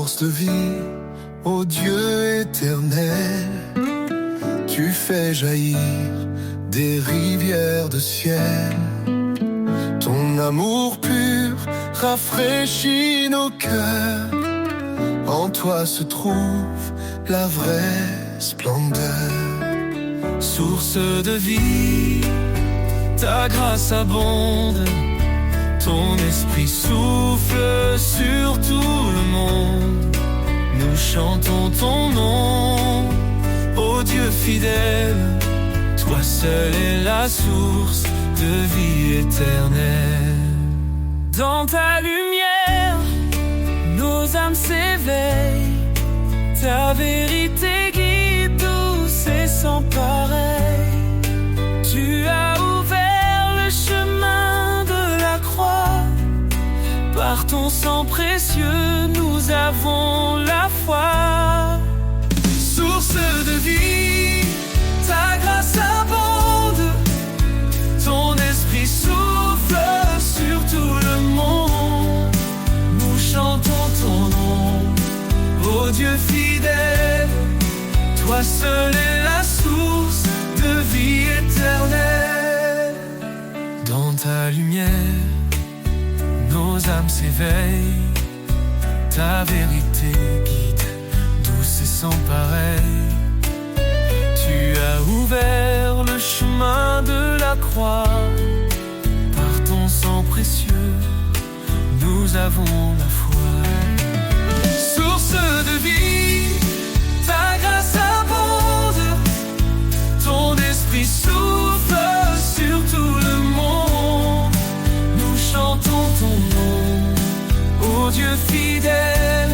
source de vie, ô Dieu éternel. Tu fais jaillir des rivières de ciel. Ton amour pur rafraîchit nos cœurs. En toi se trouve la vraie splendeur. Source de vie, ta grâce abonde. Ton esprit souffle sur tout le monde. Nous chantons ton nom, ô Dieu fidèle. Toi seul es la source de vie éternelle. Dans ta lumière, nos âmes s'éveillent. Ta vérité guide douce et sans pareil. Tu as ouvert le chemin de la croix. Par ton sang précieux, nous avons la foi. Source de vie, ta grâce abonde. Ton esprit souffle sur tout le monde. Nous chantons ton nom, ô Dieu fidèle. Toi seul es la source de vie éternelle. Dans ta lumière, nos âmes s'éveillent. Ta vérité guide, douce et sans pareil. Tu as ouvert le chemin de la croix. Par ton sang précieux, nous avons la foi. Source de vie, ta grâce abonde. Ton esprit souffle sur tout le monde. Nous chantons ton nom, ô Dieu fidèle.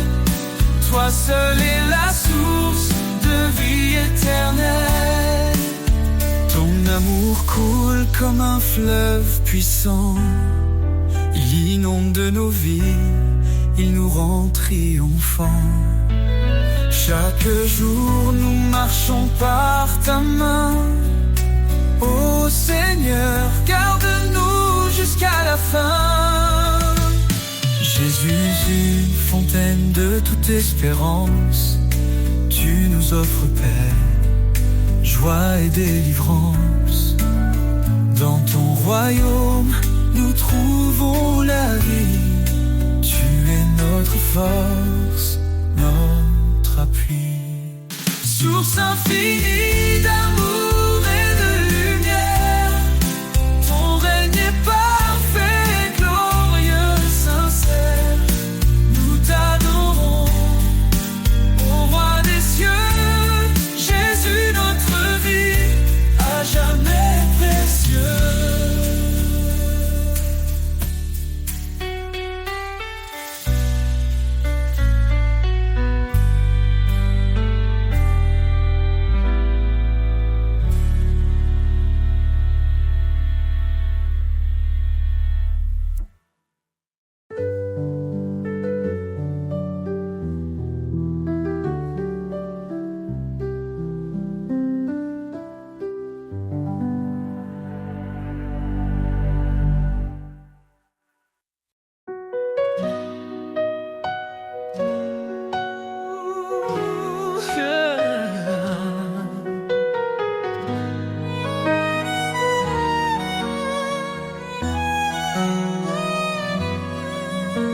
Toi seul est la source de vie éternelle. Ton amour coule comme un fleuve puissant. Il inonde de nos vies, il nous rend triomphants. Chaque jour nous marchons par ta main. Ô Seigneur, garde-nous jusqu'à la fin. Jésus, une fontaine de toute espérance. Tu nous offres paix, joie et délivrance. Dans ton royaume, nous trouvons la vie. Tu es notre force, notre appui. Source infinie d'amour et de lumière. Ton règne est parfait, glorieux, sincère. Nous t'adorons, ô roi des cieux. Jésus, notre vie, à jamais précieux.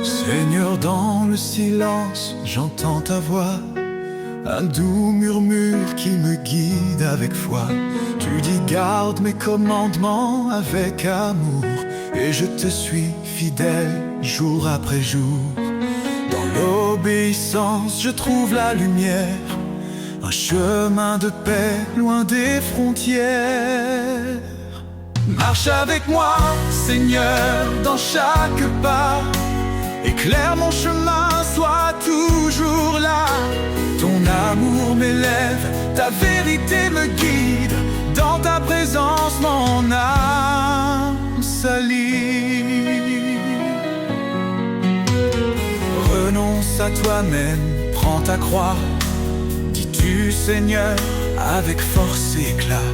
Seigneur, dans le silence, j'entends ta voix, un doux murmure qui me guide avec foi. Tu dis garde mes commandements avec amour, et je te suis fidèle jour après jour. Dans l'obéissance, je trouve la lumière, un chemin de paix loin des frontières. Marche avec moi, Seigneur, dans chaque pas. Éclaire mon chemin, sois toujours là. Ton amour m'élève, ta vérité me guide. Dans ta présence, mon âme s'allie. Renonce à toi-même, prends ta croix. Dis-tu, Seigneur, avec force et éclat.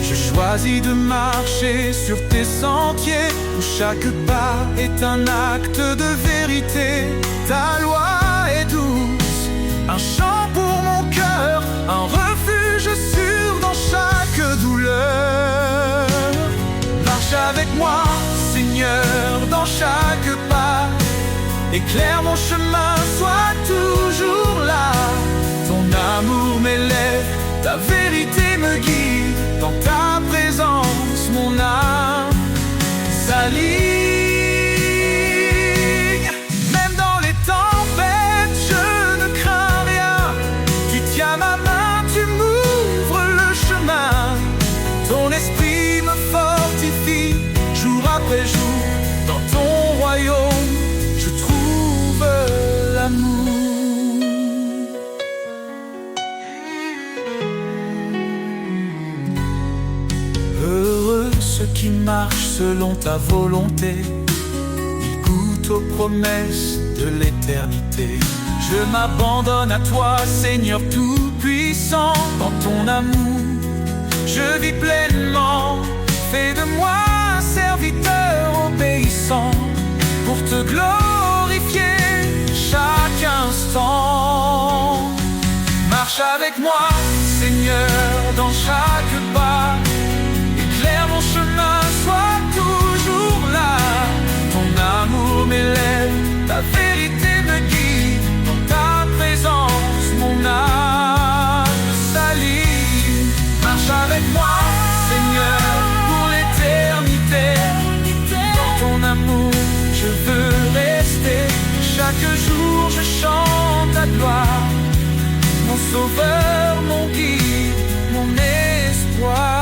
Je choisis de marcher sur tes sentiers, où chaque pas est un acte de vérité. Ta loi est douce, un chant pour mon cœur, un refuge sûr dans chaque douleur. Marche avec moi, Seigneur, dans chaque pas. Éclaire mon chemin, sois toujours là. Ton amour m'élève, ta vérité me guide. Dans ta présence, mon âme s'aligne. Même dans les tempêtes, je ne crains rien. Tu tiens ma main, tu m'ouvres le chemin. Ton esprit me fortifie, jour après jour. Dans ton royaume, je trouve l'amour. Heureux ceux qui marchent selon ta volonté, ils goûtent aux promesses de l'éternité. Je m'abandonne à toi, Seigneur Tout-Puissant. Dans ton amour, je vis pleinement. Fais de moi un serviteur obéissant, pour te glorifier chaque instant. Marche avec moi, Seigneur, dans chaque pas. Éclaire mon chemin, sois toujours là. Ton amour m'élève, ta vérité me guide. Dans ta présence, mon âme s'aligne. Marche avec moi, Seigneur, pour l'éternité. Dans ton amour, je veux rester. Chaque jour, je chante ta gloire. Mon sauveur, mon guide, mon espoir.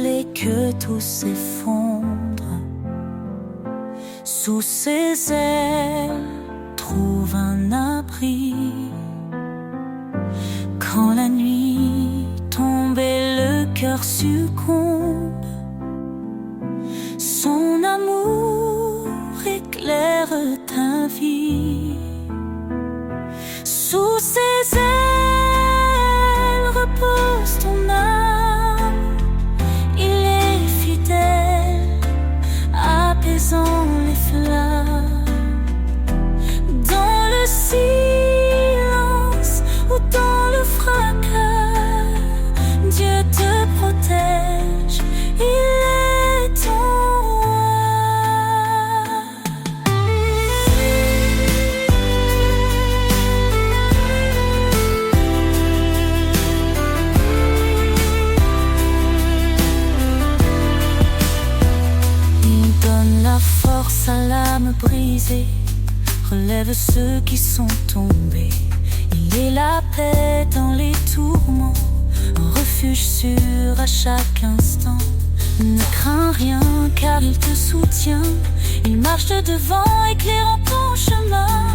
Et que tout s'effondre sous ses ailes, trouve un abri. Quand la nuit tombe et le cœur succombe, son amour éclaire ta vie. Sous ses ailes repose ton âme. Apaisant les flammes, dans le silence ou dans le fracas, Dieu te protège, il est ton force à l'âme brisée, relève ceux qui sont tombés. Il est la paix dans les tourments, un refuge sûr à chaque instant. Ne crains rien car il te soutient, il marche de devant éclairant ton chemin.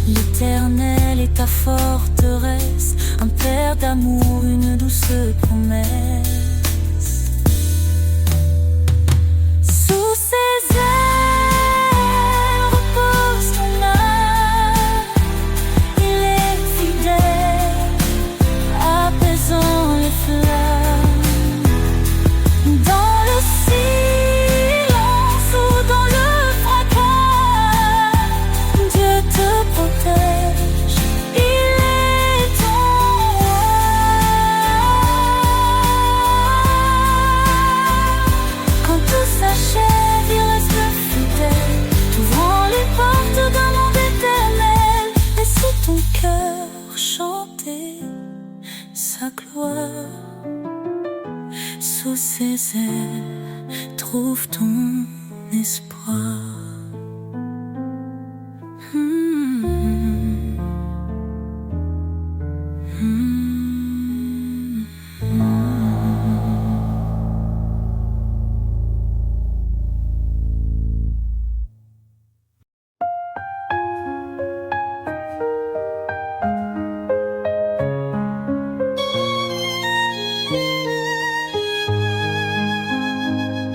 L'Éternel est ta forteresse, un père d'amour, une douce promesse. Sous ses ailes repose ton âme, il est fidèle, apaisant les flammes. Dans le silence ou dans le fracas, Dieu te protège, il est ton roi. ces ailes, trouve ton espoir.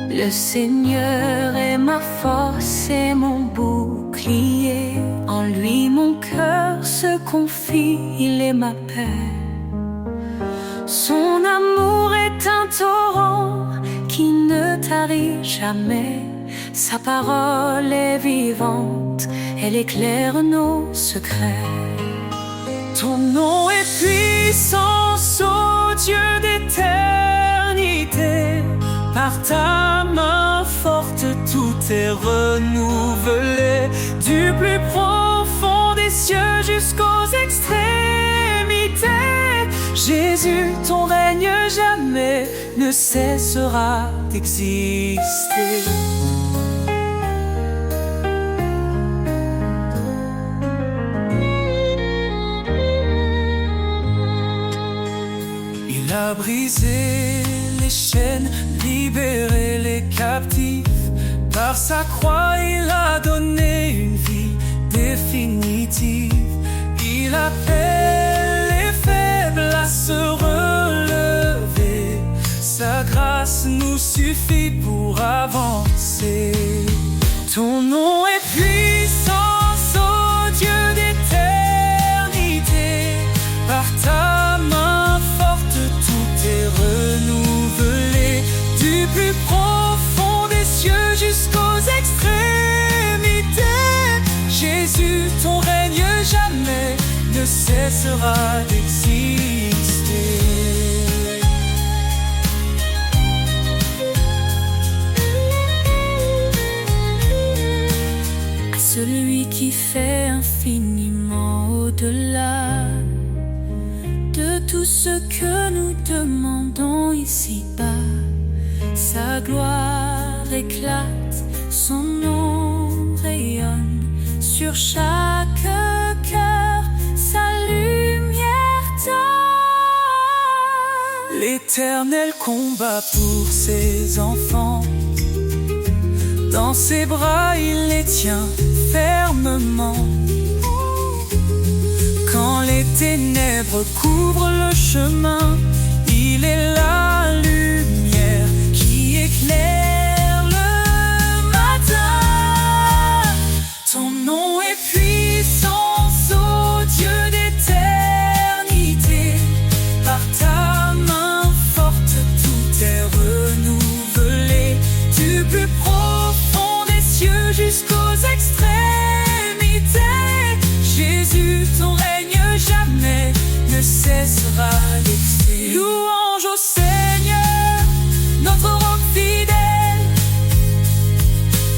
Le Seigneur est ma force et mon bouclier. En lui mon cœur se confie, il est ma paix. Son amour est un torrent qui ne tarit jamais. Sa parole est vivante, elle éclaire nos secrets. Ton nom est puissance, ô Dieu d'éternité. Par ta main forte, tout est renouvelé. Du plus profond des cieux jusqu'aux extrémités. Jésus, ton règne jamais ne cessera d'exister. Il a brisé les chaînes, libéré les captifs. Par sa croix, il a donné une vie définitive. Il appelle les faibles à se relever. Sa grâce nous suffit pour avancer. Ton nom est puissance, ô Dieu d'éternité. Par ta main forte, tout est renouvelé. Du plus profond des cieux jusqu'aux extrémités. Jésus, ton règne jamais ne cessera d'exister. À celui qui fait infiniment au-delà de tout ce que nous demandons ici-bas. Sa gloire éclate, son nom rayonne sur chaque cœur, sa lumière donne. L'Éternel combat pour ses enfants. Dans ses bras, il les tient fermement. Quand les ténèbres couvrent le chemin, il est la lumière qui éclaire le matin. Ton nom est puissance, ô Dieu d'éternité. Par ta main forte, tout est renouvelé. Du plus profond des cieux jusqu'aux extrémités. Jésus, ton règne jamais ne cessera d'exister. Louange au Seigneur, notre roc fidèle.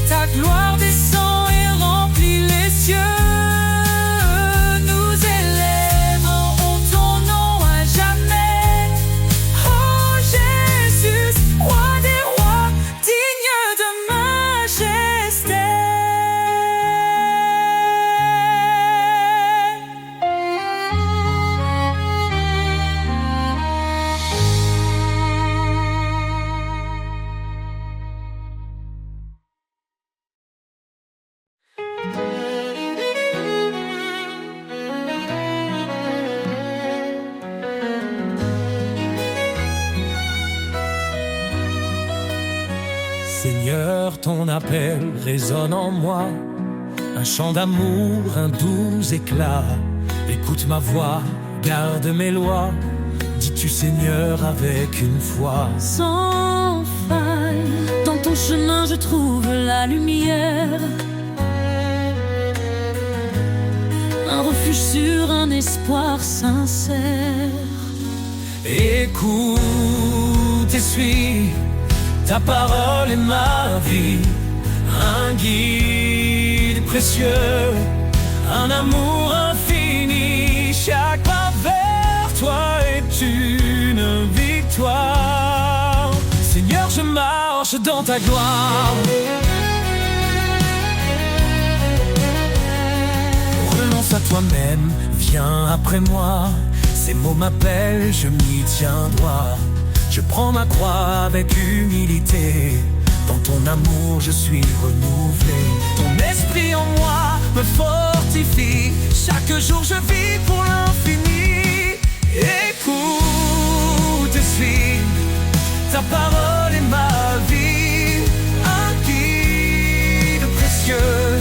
Ta gloire descend et remplit les cieux. Nous élèverons ton nom à jamais. Oh Jésus, roi des rois, digne de majesté. Seigneur, ton appel résonne en moi, un chant d'amour, un doux éclat. Écoute ma voix, garde mes lois, dis-tu Seigneur avec une foi. Sans faille, dans ton chemin je trouve la lumière. Un refuge sûr, un espoir sincère. Écoute et suis, ta parole est ma vie, un guide précieux, un amour infini. Chaque pas vers toi est une victoire. Seigneur, marche dans ta gloire. Renonce à toi-même, viens après moi. Ces mots m'appellent, je m'y tiens droit. Je prends ma croix avec humilité. Dans ton amour je suis renouvelé. Ton esprit en moi me fortifie. Chaque jour je vis pour l'infini. Écoute et suis, ta parole est ma vie. Un guide précieux,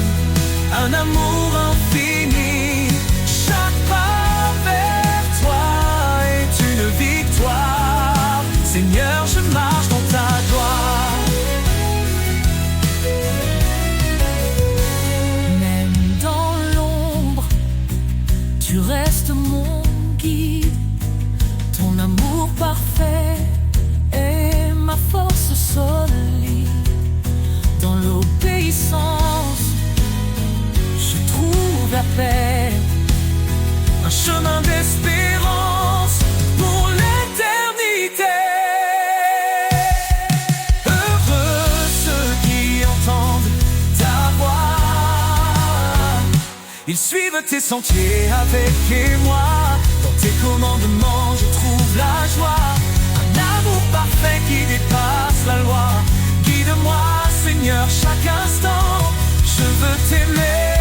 un amour infini. Chaque pas vers toi est une victoire. Seigneur, je marche dans ta gloire. Tu restes mon guide, ton amour parfait est ma force solide. Dans l'obéissance, je trouve la paix, un chemin d'espérance pour l'éternité. Heureux ceux qui entendent ta voix. Ils suivent tes sentiers avec moi. Dans tes commandements je trouve la joie. Un amour parfait qui dépasse la loi. Guide-moi Seigneur chaque instant. Je veux t'aimer,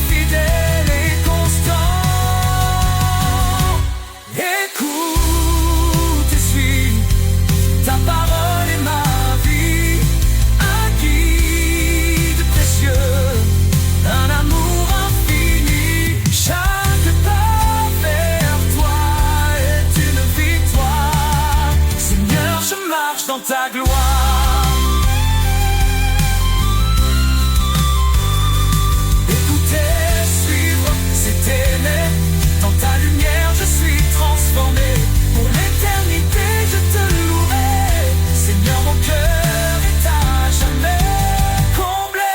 fidèle et constant. Écoute et suis, ta parole est ma vie. Un guide précieux, un amour infini. Chaque pas vers toi est une victoire. Seigneur, je marche dans ta gloire. Écouter, suivre, c'est t'aimer. Dans ta lumière je suis transformé. Pour l'éternité je te louerai. Seigneur, mon cœur est à jamais comblé.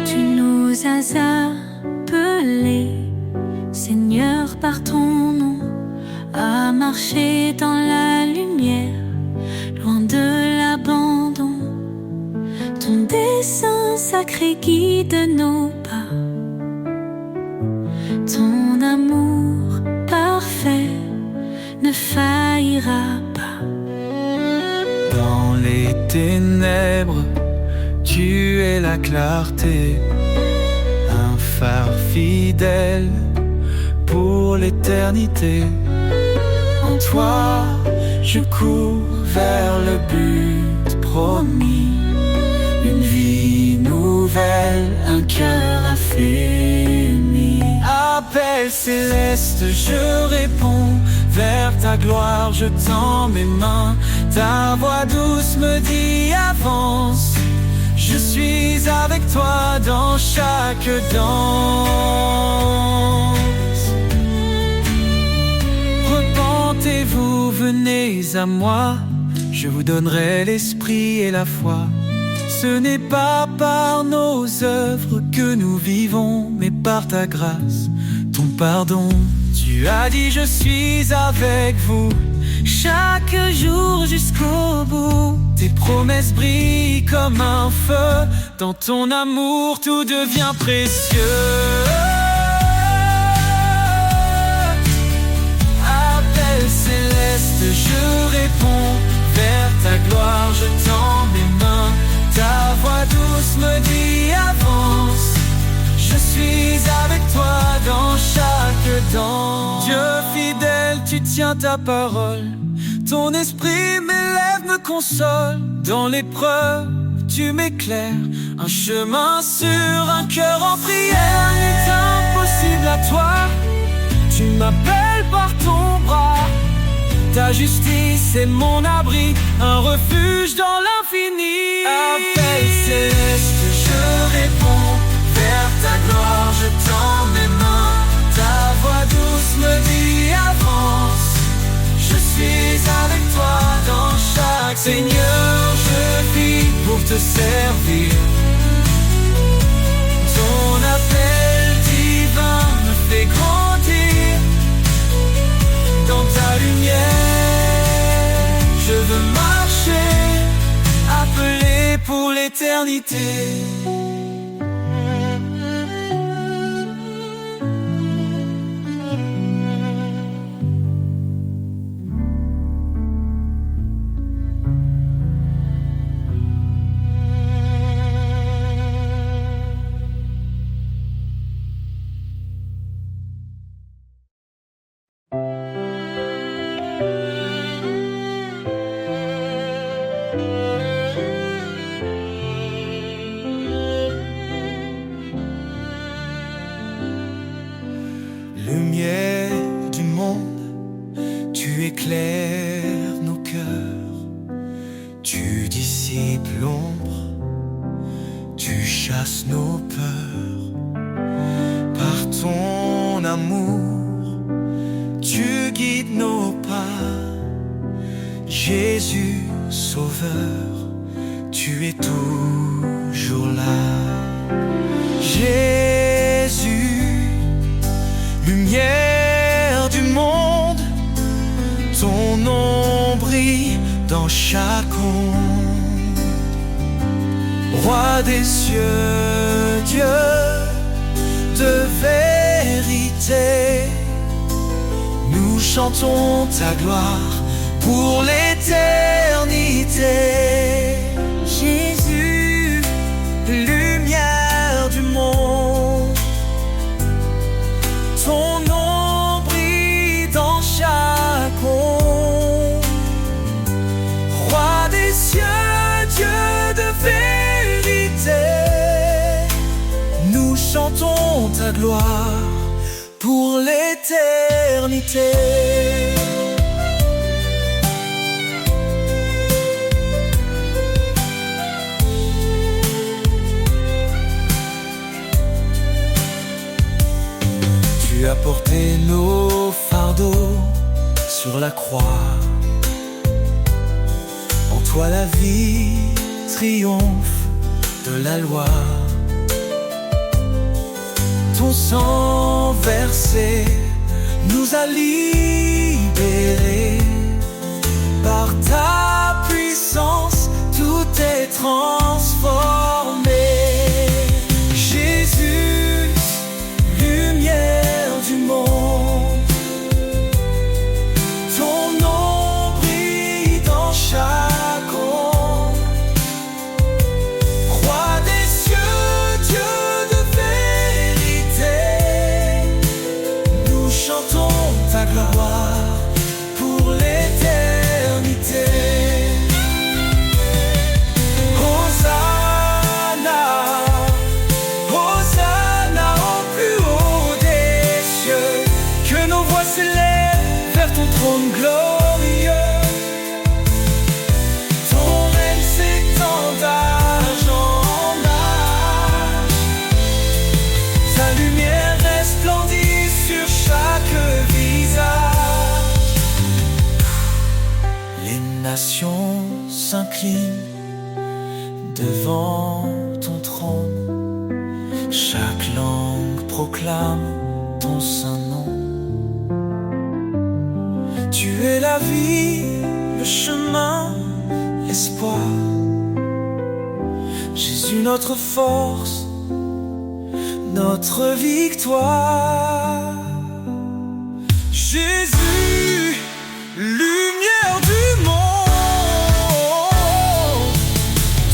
tu nous as appelés, Seigneur, par ton nom, à marcher dans la lumière, loin de l'abandon. Ton dessein sacré guide nos pas. Ton amour parfait ne faillira pas. Dans les ténèbres, tu es la clarté, un phare fidèle pour l'éternité. En toi, je cours vers le but promis. Une vie nouvelle, un cœur affermi. Appel céleste, je réponds. Vers ta gloire, je tends mes mains. Ta voix douce me dit avance. Je suis avec toi dans chaque danse. Repentez-vous, venez à moi. Je vous donnerai l'esprit et la foi. Ce n'est pas par nos œuvres que nous vivons, mais par ta grâce, ton pardon. Tu as dit je suis avec vous chaque jour jusqu'au bout. Tes promesses brillent comme un feu. Dans ton amour tout devient précieux. Appel céleste, je réponds. Vers ta gloire je tends mes mains. Ta voix douce me dit avance. Je suis avec toi dans chaque danse. Dieu fidèle, tu tiens ta parole. Ton esprit m'élève, me console. Dans l'épreuve, tu m'éclaires. Un chemin sûr, un cœur en prière. N'est impossible à toi. Tu m'appelles par par ton bras. Ta justice est mon abri, un refuge dans l'infini. Appel céleste, je réponds, vers ta gloire je tends mes mains. Ta voix douce me dit avance, je suis avec toi dans chaque Seigneur, je vis pour te servir. Ton appel divin me fait grandir. Dans ta lumière, je veux marcher, appelé pour l'éternité. Lumière du monde, tu éclaires nos cœurs, tu dissipes l'ombre, tu chasses nos peurs. Par ton amour, tu guides nos pas. Jésus, Sauveur, tu es toujours là. Jésus, lumière du monde, ton nom brille dans chaque onde. Roi des cieux, Dieu de vérité, nous chantons ta gloire pour l'éternité. Jésus, lumière du monde, ton nom brille dans chaque onde. Roi des cieux, Dieu de vérité, nous chantons ta gloire pour l'éternité. Tu as porté nos fardeaux sur la croix. En toi la vie triomphe de la loi. Ton sang versé nous a libérés. Par ta puissance, tout est transformé. Jésus, lumière du monde, ton nom brille dans chaque onde. Roi des cieux, Dieu de vérité, nous chantons ta gloire pour l'éternité. Hosanna, Hosanna au plus haut des cieux, que nos voix s'élèvent vers ton trône glorieux. Ton règne s'étend d'âge en âge, sa lumière resplendit sur chaque visage. Les nations s'inclinent devant ton trône, chaque langue proclame ton saint nom. Tu es la vie, le chemin, l'espoir. Jésus, notre force, notre victoire. Jésus, lumière du monde,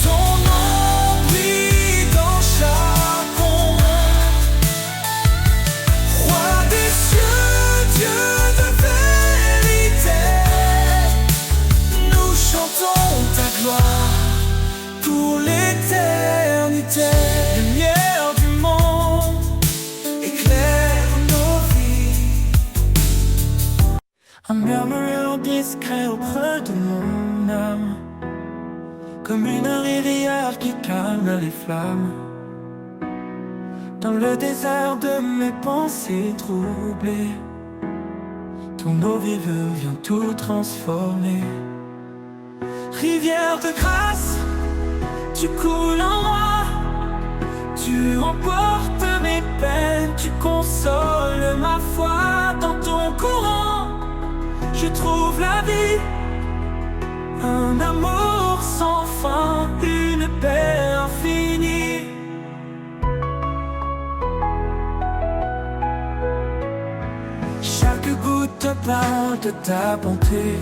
ton nom brille dans chaque onde. Roi des cieux, Dieu de vérité, nous chantons ta gloire pour l'éternité. Lumière du monde, éclaire nos vies. Un murmure discret auprès de mon âme, comme une rivière qui calme les flammes. Dans le désert de mes pensées troublées, ton eau vive vient tout transformer. Rivière de grâce, tu coules en moi, tu emportes mes peines, tu consoles ma foi. Dans ton courant, je trouve la vie, un amour sans fin, une paix infinie. Chaque goutte parle de ta bonté,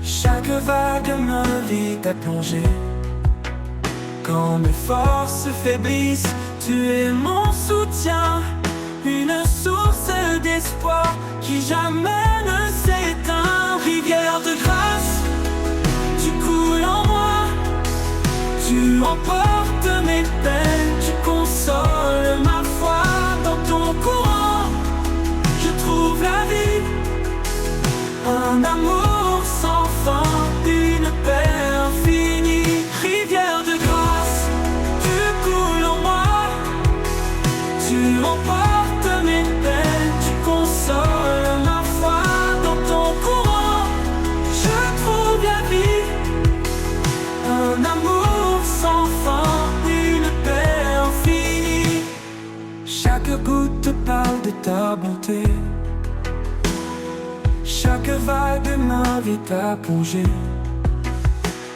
chaque vague m'invite à plonger. Quand mes forces faiblissent, tu es mon soutien, une source d'espoir qui jamais ne s'éteint. Rivière de grâce, tu coules en moi, tu emportes mes peines, tu consoles ma foi. Dans ton courant, je trouve la vie, un amour sans fin, une paix infinie. Rivière de grâce, tu coules en moi, tu emportes mes peines, tu consoles ma foi. Dans ton courant, je trouve la vie, un amour sans fin, une paix infinie. Chaque goutte parle de ta bonté, chaque vague m'invite à plonger.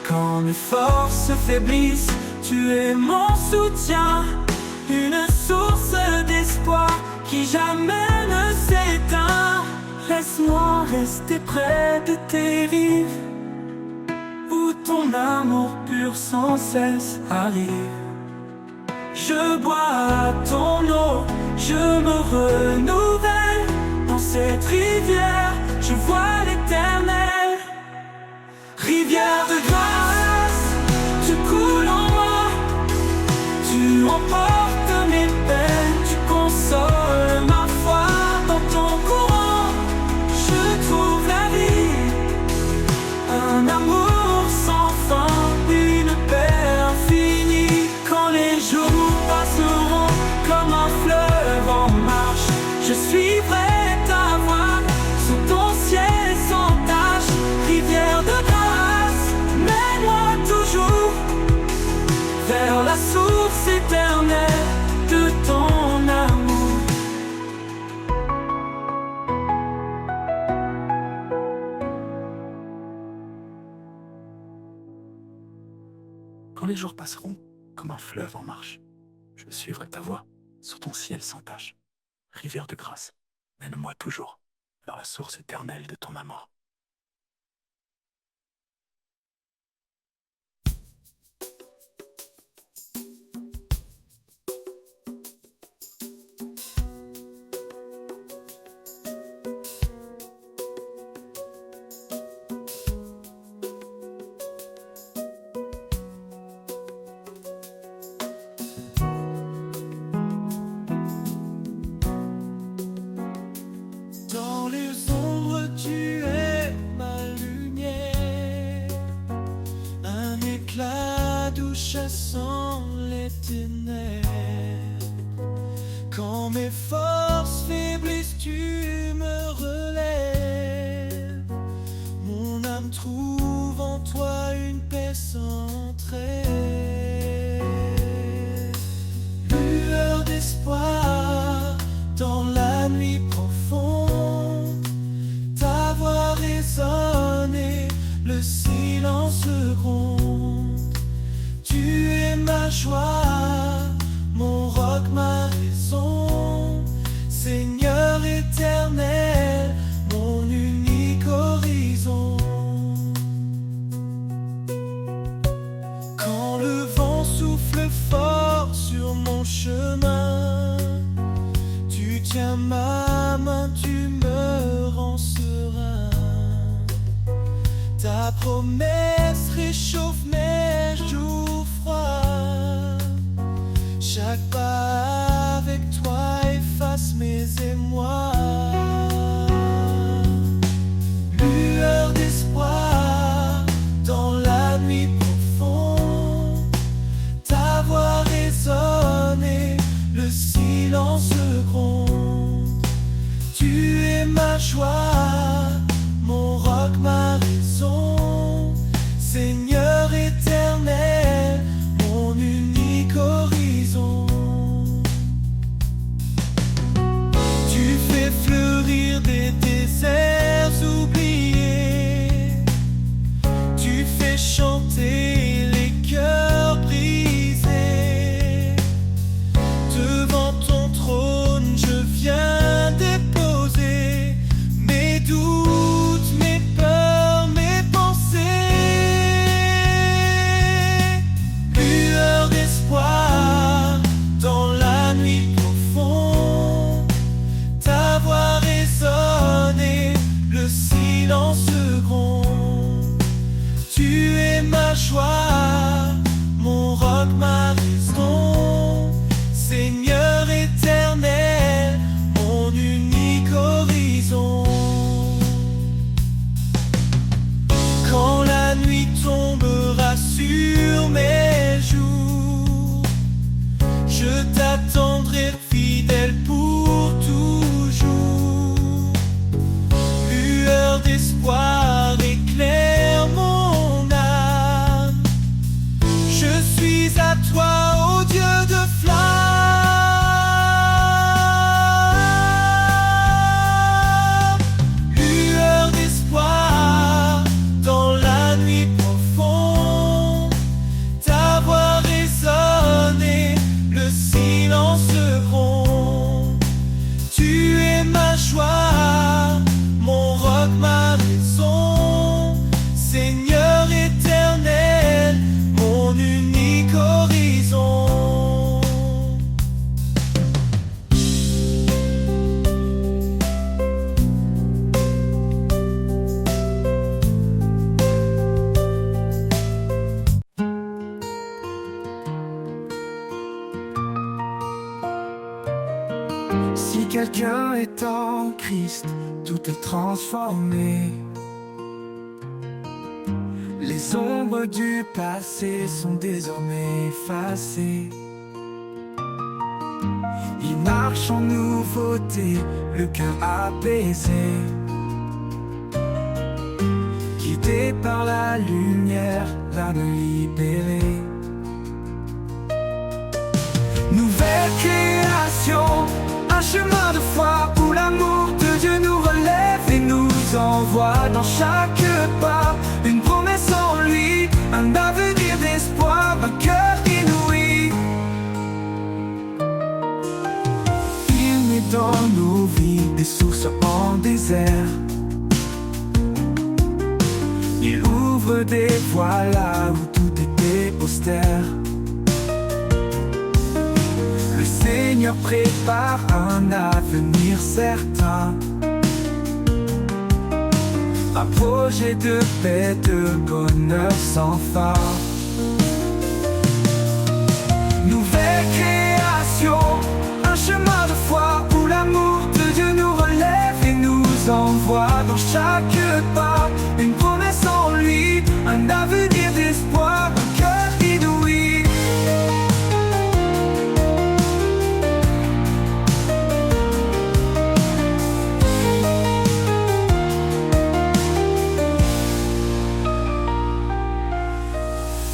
Quand mes forces faiblissent, tu es mon soutien, une source d'espoir qui jamais ne s'éteint. Laisse-moi rester près de tes rives, où ton amour pur sans cesse arrive. Je bois à ton eau, je me renouvelle. Dans cette rivière, je vois l'éternel. Rivière de grâce, tu coules en moi, tu emportes mes peines, tu consoles ma foi. Dans ton courant, je trouve la vie, un amour sans fin, une paix infinie. Quand les jours passeront comme un fleuve en marche, je suivrai ta voie sous ton ciel sans tache. Rivière de grâce, mène-moi toujours vers la source éternelle de ton amour. Quand les jours passeront comme un fleuve en marche, je suivrai ta voie sur ton ciel sans tache. Rivière de grâce, mène-moi toujours vers la source éternelle de ton amour. Dans les ombres, tu es ma lumière, un éclat doux chassant les ténèbres. Quand mes forces faiblissent, tu me relèves. Mon âme trouve en toi une paix sans trêve. Lueur d'espoir dans la nuit profonde, ta voix résonne et le silence gronde. Tu es ma joie, mon roc, ma raison, Seigneur éternel, mon unique horizon. Quand le vent souffle fort sur mon chemin, tu tiens ma main, tu me rends serein. Ta promesse réchauffe mes jours froids. Chaque pas avec toi efface mes émois. joie, mon roc, ma raison, Seigneur éternel, mon unique horizon. Tu fais fleurir des déserts oubliés, tu fais chanter les cœurs brisés. Devant ton trône je viens déposer mes doutes, mes peurs, mes pensées. Lueur d'espoir dans la nuit profonde, ta voix résonne et le silence gronde. Tu es ma joie, mon roc, ma raison, Seigneur éternel, mon unique horizon. Quand la nuit tombera sur mes jours, je t'attendrai fidèle pour toujours. Lueur d'espoir éclaire mon âme, je suis à toi, ô Dieu de flamme. Lueur d'espoir dans la nuit profonde, ta voix résonne et le silence gronde. Tu es ma joie, mon roc, ma raison, Seigneur éternel, mon unique horizon. Si quelqu'un est en Christ, tout est transformé. Les ombres du passé sont désormais effacées. Il marche en nouveauté, le cœur apaisé, guidé par la lumière, l'âme libérée. Nouvelle création, un chemin de foi où l'amour de Dieu nous relève et nous envoie dans chaque pas une promesse en lui, un avenir d'espoir, un cœur inouï. Il met dans nos vies des sources en désert. Il ouvre des voies là où tout était austère. Le Seigneur prépare un avenir certain, un projet de paix, de bonheur sans fin. Nouvelle création, un chemin de foi où l'amour de Dieu nous relève et nous envoie dans chaque pas une promesse en lui, un avenir d'espoir, un cœur inouï.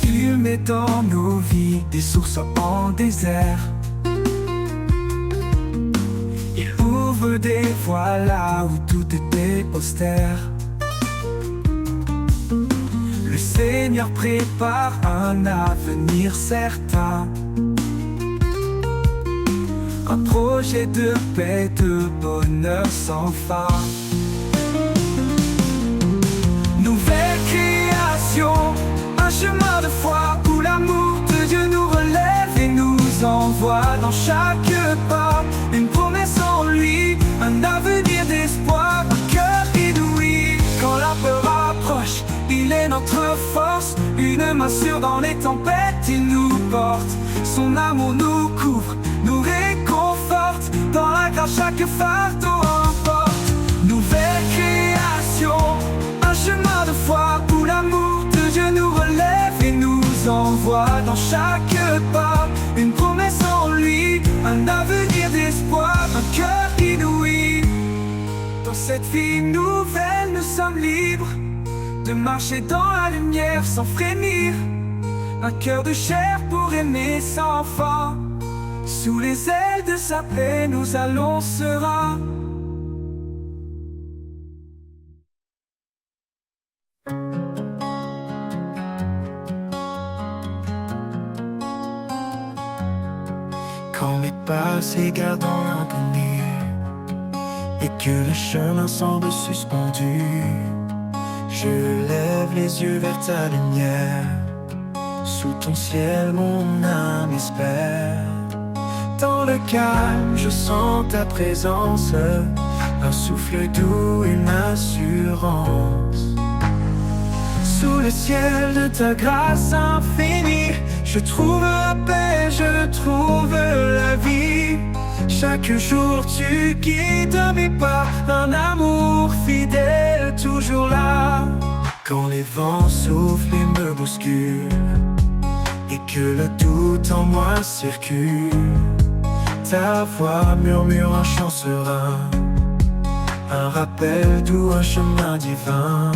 Il met dans nos vies des sources en désert. Il ouvre des voies là où tout était austère. Le Seigneur prépare un avenir certain, un projet de paix, de bonheur sans fin. Nouvelle création, un chemin de foi où l'amour de Dieu nous relève et nous envoie dans chaque pas une promesse en lui, un avenir d'espoir, un cœur inouï. Quand la peur approche, il est notre force, une main sûre dans les tempêtes, il nous porte. Son amour nous couvre, nous réconforte, dans la grâce chaque fardeau emporte. Nouvelle création, un chemin de foi où l'amour de Dieu nous relève et nous envoie dans chaque pas une promesse en lui, un avenir d'espoir, un cœur inouï. Dans cette vie nouvelle, nous sommes libres de marcher dans la lumière sans frémir. Un cœur de chair pour aimer sans fin. Sous les ailes de sa paix, nous allons sereins. Quand mes pas s'égarent dans l'inconnu et que le chemin semble suspendu, je lève les yeux vers ta lumière. Sous ton ciel, mon âme espère. Dans le calme, je sens ta présence, un souffle doux, une assurance. Sous le ciel de ta grâce infinie, je trouve la paix, je trouve la vie. Chaque jour tu guides mes pas, un amour fidèle toujours là. Quand les vents soufflent et me bousculent, et que le doute en moi circule, ta voix murmure un chant serein, un rappel doux, un chemin divin.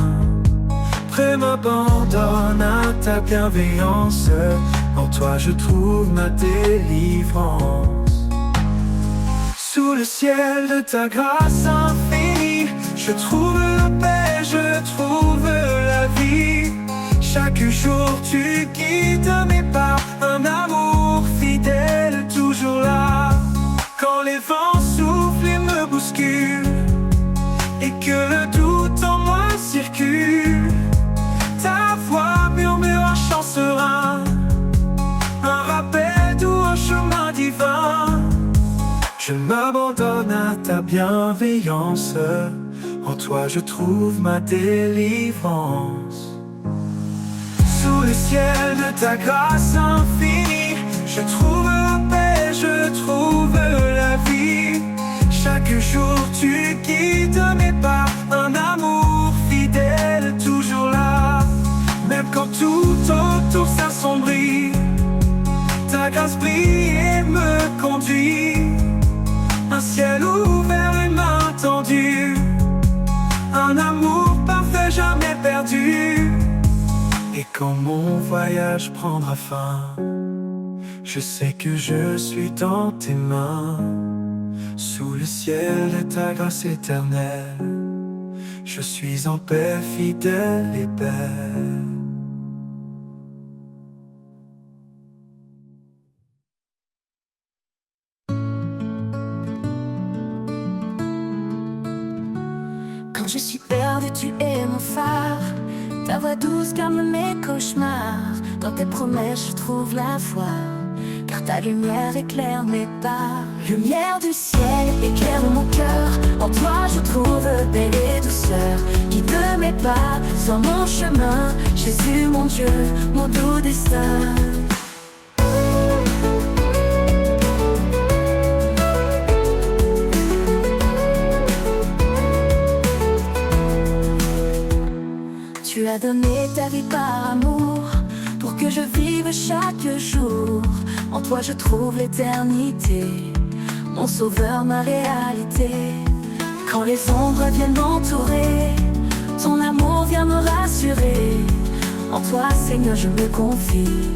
Près m'abandonne à ta bienveillance, en toi je trouve ma délivrance. Sous le ciel de ta grâce infinie, je trouve la paix, je trouve la vie. Chaque jour tu guides mes pas, un amour fidèle toujours là. Quand les vents soufflent et me bousculent, et que le doute en moi circule, ta voix murmure un chant serein, un rappel doux, un chemin divin. Je m'abandonne à ta bienveillance, en toi je trouve ma délivrance. Sous le ciel de ta grâce infinie, je trouve la paix, je trouve la vie. Chaque jour tu guides mes pas, un amour fidèle toujours là. Même quand tout autour s'assombrit, ta grâce brille et me conduit. Un ciel ouvert, une main tendue, un amour parfait jamais perdu. Et quand mon voyage prendra fin, je sais que je suis dans tes mains. Sous le ciel de ta grâce éternelle, je suis en paix, fidèle et belle. Quand je suis perdu, tu es mon phare. Ta voix douce calme mes cauchemars. Dans tes promesses, je trouve la foi, car ta lumière éclaire mes pas. Lumière du ciel, éclaire mon cœur. En toi, je trouve paix et douceur. Guide mes pas sur mon chemin. Jésus, mon Dieu, mon doux destin. Tu as donné ta vie par amour, pour que je vive chaque jour. En toi je trouve l'éternité, mon sauveur, ma réalité. Quand les ombres viennent m'entourer, ton amour vient me rassurer. En toi Seigneur je me confie,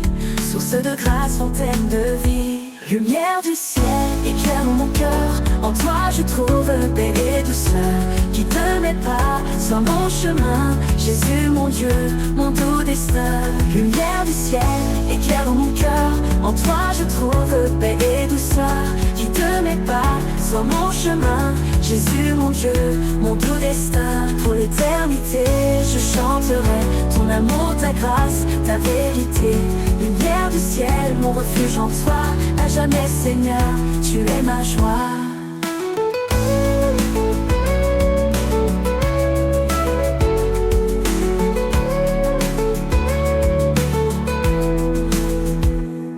source de grâce, fontaine de vie. Lumière du ciel, éclaire mon cœur. En toi je trouve paix et douceur. Guide mes pas sur mon chemin. Jésus mon Dieu, mon doux destin. Lumière du ciel, éclaire mon cœur. En toi je trouve paix et douceur. Guide mes pas sur mon chemin. Jésus mon Dieu, mon doux destin. Pour l'éternité je chanterai ton amour, ta grâce, ta vérité. Lumière du ciel, mon refuge en toi. À jamais Seigneur, tu es ma joie.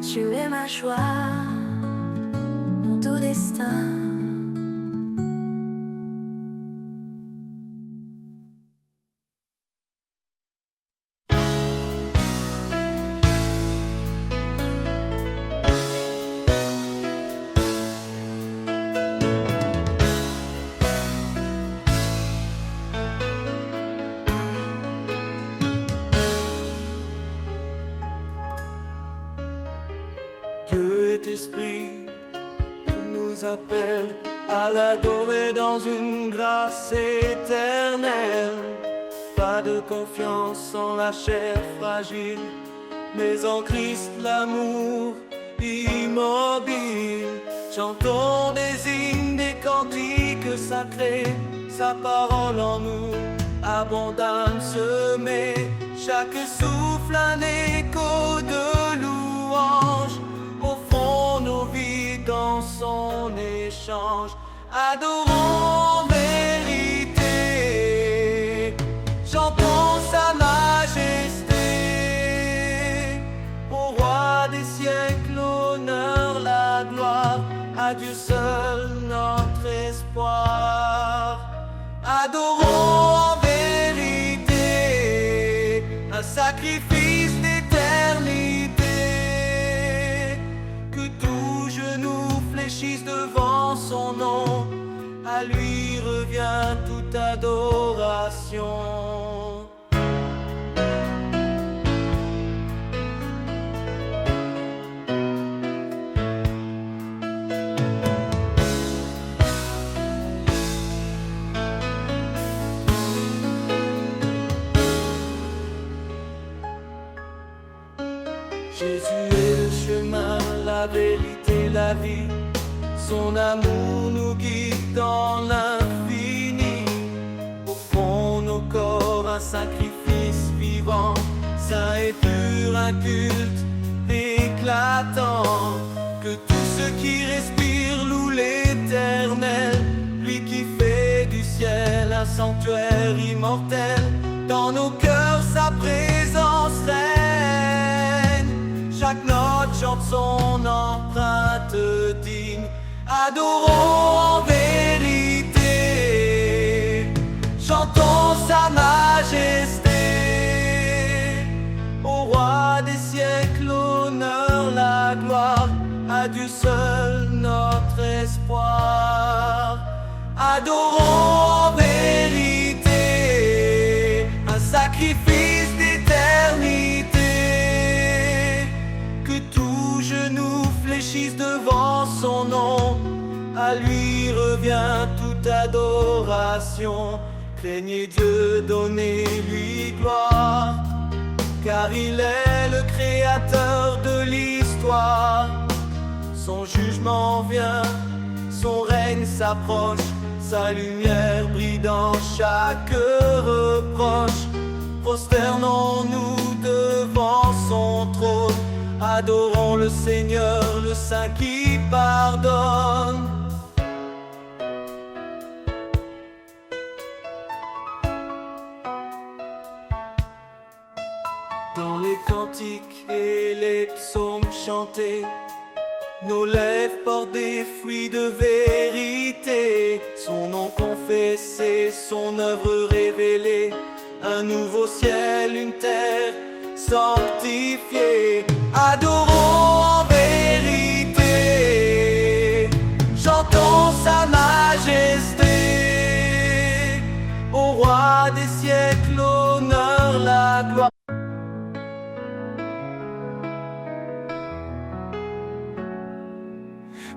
Tu es ma joie, mon doux destin. Saint-Esprit nous appelle à l'adorer dans une grâce éternelle. Pas de confiance en la chair fragile, mais en Christ l'amour immobile. Chantons des hymnes, des cantiques sacrés, sa parole en nous abondante semée. Chaque souffle un écho de louange, au fond nos vies dans son échange. Adorons vérité, chantons sa majesté. Au roi des siècles, l'honneur, la gloire, à Dieu seul notre espoir. Adorons en vérité, un sacrifice d'éternité. Que tout genou fléchisse devant son nom, à lui revient toute adoration. Jésus est le chemin, la vérité, la vie. Son amour nous guide dans l'infini. Au fond nos corps, un sacrifice vivant, saint et pur, un culte éclatant. Que tout ce qui respire loue l'Éternel, lui qui fait du ciel un sanctuaire immortel. Dans nos cœurs sa présence règne, chaque note chante son empreinte digne. Adorons en vérité, chantons sa majesté. Au roi des siècles, l'honneur, la gloire, à Dieu seul notre espoir. Adorons en vérité, un sacrifice d'éternité. Que tout genou fléchisse devant son nom, à lui revient toute adoration. Craignez Dieu, donnez-lui gloire, car il est le créateur de l'histoire. Son jugement vient, son règne s'approche, sa lumière brille dans chaque reproche. Prosternons-nous devant son trône, adorons le Seigneur, le Saint qui pardonne. Dans les cantiques et les psaumes chantés, nos lèvres portent des fruits de vérité. Son nom confessé, son œuvre révélée, un nouveau ciel, une terre sanctifiée. Adorons en vérité, chantons sa majesté. Au roi des siècles, l'honneur, la gloire.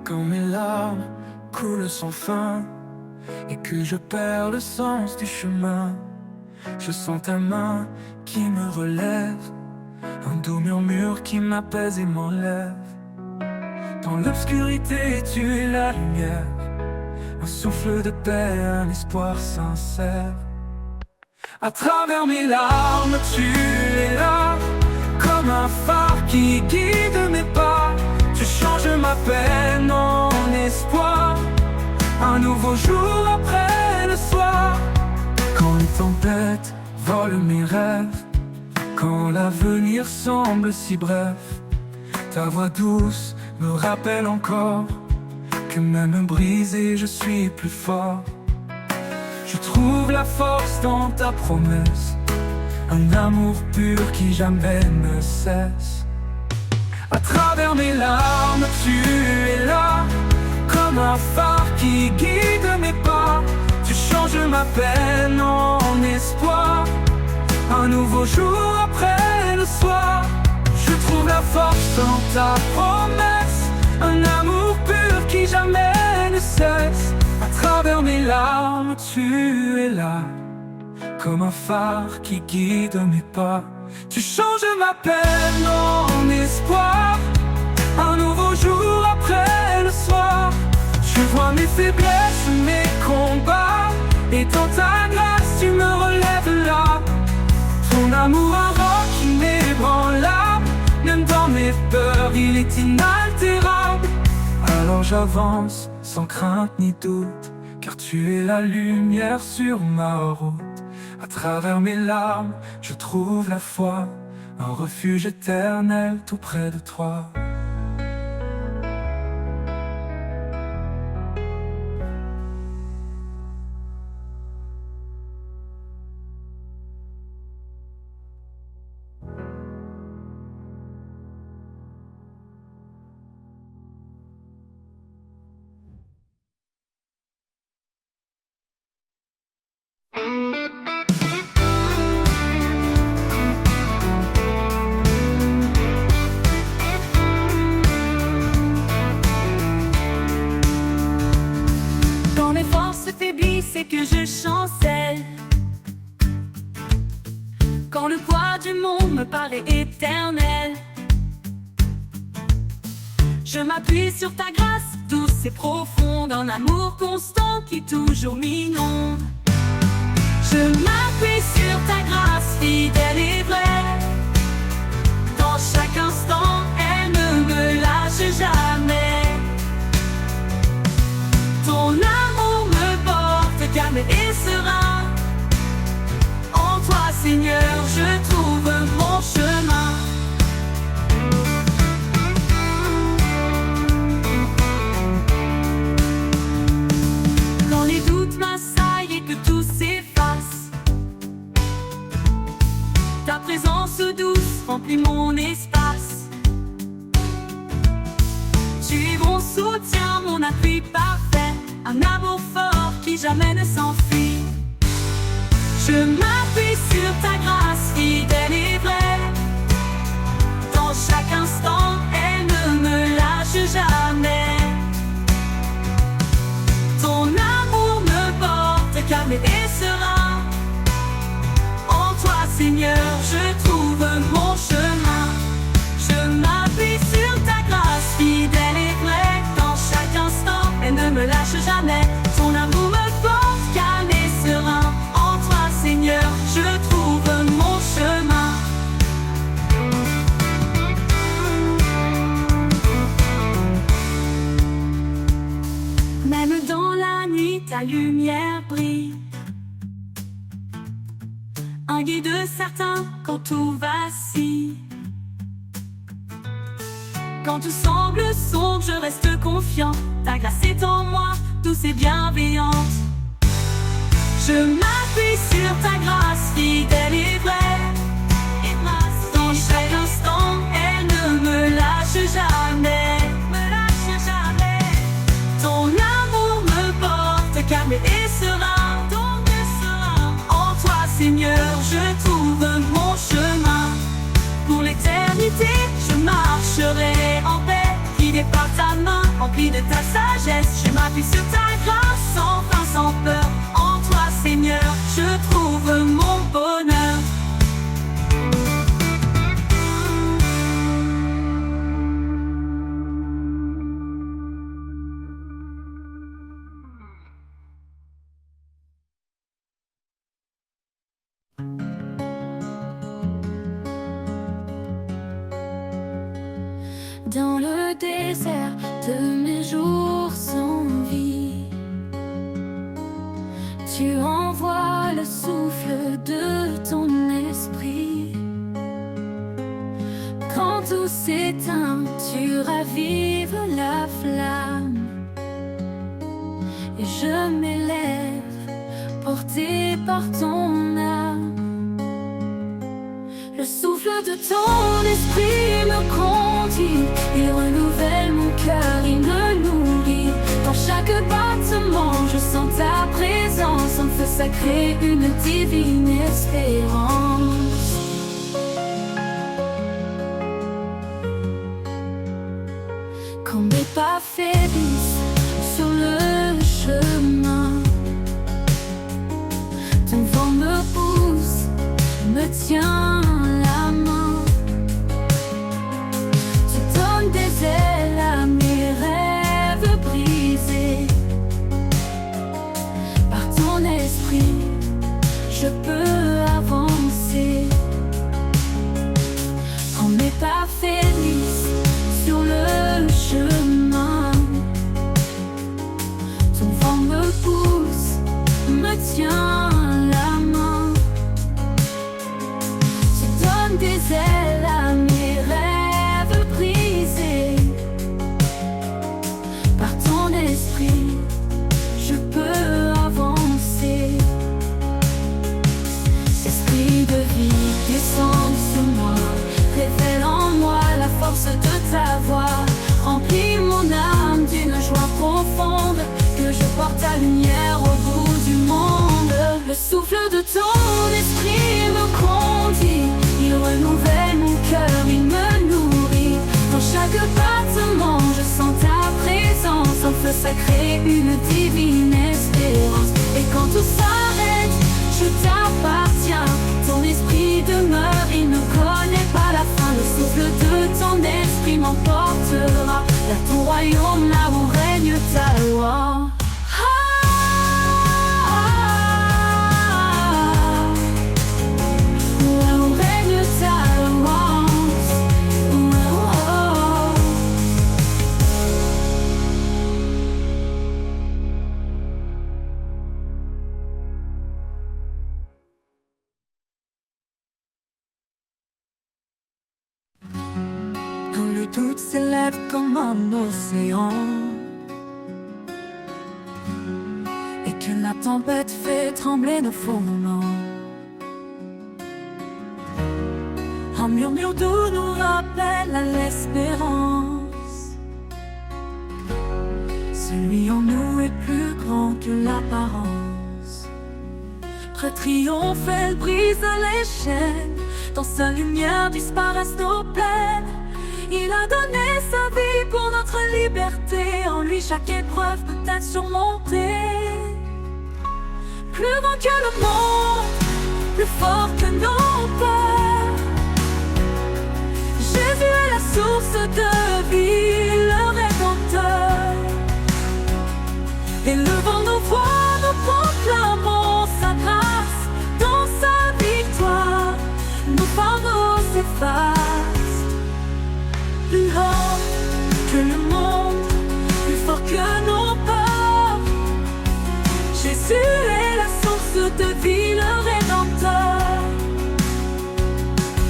Quand mes larmes coulent sans fin et que je perds le sens du chemin, je sens ta main qui me relève, un doux murmure qui m'apaise et m'enlève. Dans l'obscurité, tu es la lumière, un souffle de paix, un espoir sincère. À travers mes larmes, tu es là, comme un phare qui guide mes pas. Tu changes ma peine en espoir, un nouveau jour après le soir. Quand les tempêtes volent mes rêves, quand l'avenir semble si bref, ta voix douce me rappelle encore que même brisé je suis plus fort. Je trouve la force dans ta promesse, un amour pur qui jamais ne cesse. À travers mes larmes, tu es là, comme un phare qui guide mes pas. Tu changes ma peine en espoir, un nouveau jour après le soir. Je trouve la force dans ta promesse, Un amour pur qui jamais ne cesse. À travers mes larmes, tu es là, comme un phare qui guide mes pas. Tu changes ma peine en espoir, un nouveau jour après le soir. Tu vois mes faiblesses, mes combats, et dans ta grâce tu me relèves là. Ton amour un roc inébranlable, même dans mes peurs il est inaltérable. Alors j'avance sans crainte ni doute, car tu es la lumière sur ma route. À travers mes larmes, je trouve la foi, un refuge éternel tout près de toi. Quand mes forces faiblissent et que je chancelle, quand le poids du monde me paraît éternel, je m'appuie sur ta grâce douce et profonde, un amour constant qui toujours m'inonde. Je m'appuie sur ta grâce fidèle et vraie, dans chaque instant elle ne me lâche jamais. Ton amour me porte calme et serein, en toi Seigneur je trouve mon chemin. Quand les doutes m'assaillent et que tout s'efface, ta présence douce remplit mon espace. Tu es mon soutien, mon appui parfait, un amour fort qui jamais ne s'enfuit. Je m'appuie sur ta grâce fidèle et vraie, dans chaque instant elle ne me lâche jamais. Ton amour me porte calme et serein, en toi Seigneur je trouve mon chemin. Je m'appuie sur ta grâce fidèle et vraie, dans chaque instant elle ne me lâche jamais. Ton amour me porte calme et serein, en toi Seigneur je trouve mon chemin. Même dans la nuit ta lumière brille, un guide certain quand tout vacille. Quand tout semble sombre, je reste confiant, ta grâce est en moi, douce et bienveillante. Je m'appuie sur ta grâce fidèle et vraie, dans chaque instant elle ne me lâche jamais. Ton amour me porte calme et serein, en toi Seigneur je trouve mon chemin. Pour l'éternité je marcherai en paix, guidé par ta main, rempli de ta sagesse. Je m'appuie sur ta grâce sans fin, sans peur, en toi Seigneur je trouve mon bonheur. Dans le désert de mes jours sans vie, tu envoies le souffle de ton esprit. Quand tout s'éteint, tu ravives la flamme, et je m'élève, porté par ton âme. Le souffle de ton esprit me conduit, il renouvelle mon cœur, il me nourrit. Dans chaque battement, je sens ta présence, en feu sacré, une divine espérance. Quand mes pas tiens la main. Tu donnes des ailes à mes rêves brisés. Par ton esprit, je peux avancer. Quand mes pas faiblissent sur le chemin, ton vent me pousse, me tient la main. Tu donnes des ailes à mes rêves brisés. Par ton esprit, je peux avancer. Esprit de vie, descend sur moi, révèle en moi la force de ta voix. Remplis mon âme d'une joie profonde, que je porte ta lumière au bout du monde. Le souffle de ton esprit me conduit, il renouvelle mon cœur, il me nourrit. Dans chaque battement, je sens ta présence, un feu sacré, une divine espérance. Et quand tout s'arrête, je t'appartiens. Ton esprit demeure, il ne connaît pas la fin. Le souffle de ton esprit m'emportera vers ton royaume, là où règne ta loi. Là où règne ta loi. Quand le doute s'élève comme un océan et que la tempête fait trembler nos fondements, un murmure doux nous rappelle à l'espérance. Celui en nous est plus grand que l'apparence. Près triomphel brise les chaînes, dans sa lumière disparaissent nos peines. Il a donné sa vie pour notre liberté. En lui chaque épreuve peut être surmontée. Plus grand que le monde, plus fort que nos peurs. Jésus est la source de vie, le Rédempteur. Élevons nos voix, nous proclamons sa grâce. Dans sa victoire, nos fardeaux s'effacent. Plus haut que le monde, plus fort que nos peurs. Jésus est la source de vie, le Rédempteur.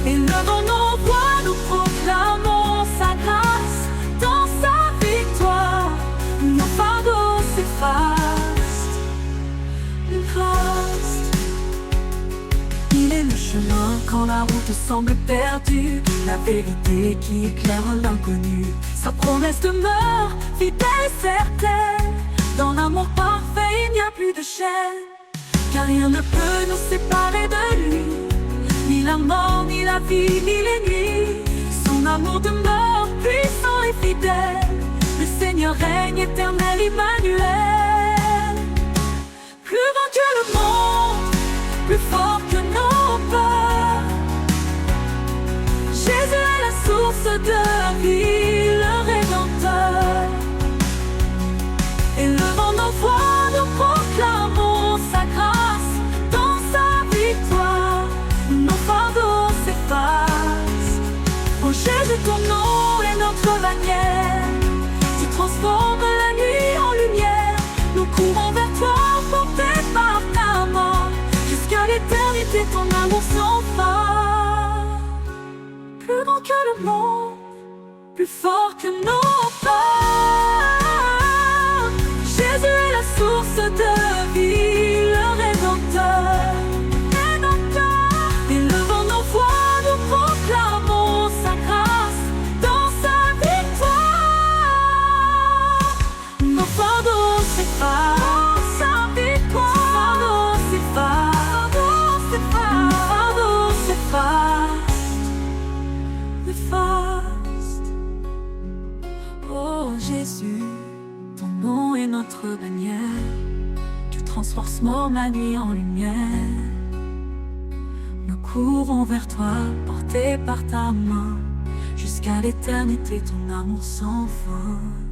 Élevons nos voix, nous proclamons sa grâce. Dans sa victoire, nos fardeaux s'effacent. Il est le chemin quand la route semble perdue, la vérité qui éclaire l'inconnu. Sa promesse demeure fidèle et certaine. Dans l'amour parfait, il n'y a plus de chaîne. Car rien ne peut nous séparer de lui. Ni la mort, ni la vie, ni les nuits. Son amour demeure puissant et fidèle. Le Seigneur règne éternel, Emmanuel. Plus grand que le monde, plus fort que nos peurs. Jésus est la source de vie, le Rédempteur. Élevons nos voix, nous proclamons sa grâce. Dans sa victoire, nos fardeaux s'effacent. Oh Jésus, ton nom est notre bannière. Tu transformes la nuit en lumière. Nous courons vers toi, portés par ta main. Jusqu'à l'éternité, ton amour sans fin. Plus grand que le monde, plus fort que nos peurs. Jésus est la source de vie, le Rédempteur. Élevons nos voix, nous proclamons sa grâce. Dans sa victoire, nos fardeaux s'effacent. Sa victoire, nos fardeaux s'effacent. Oh Jésus, ton nom est notre bannière. Tu transformes la nuit en lumière. Nous courons vers toi, portés par ta main. Jusqu'à l'éternité, ton amour s'envole.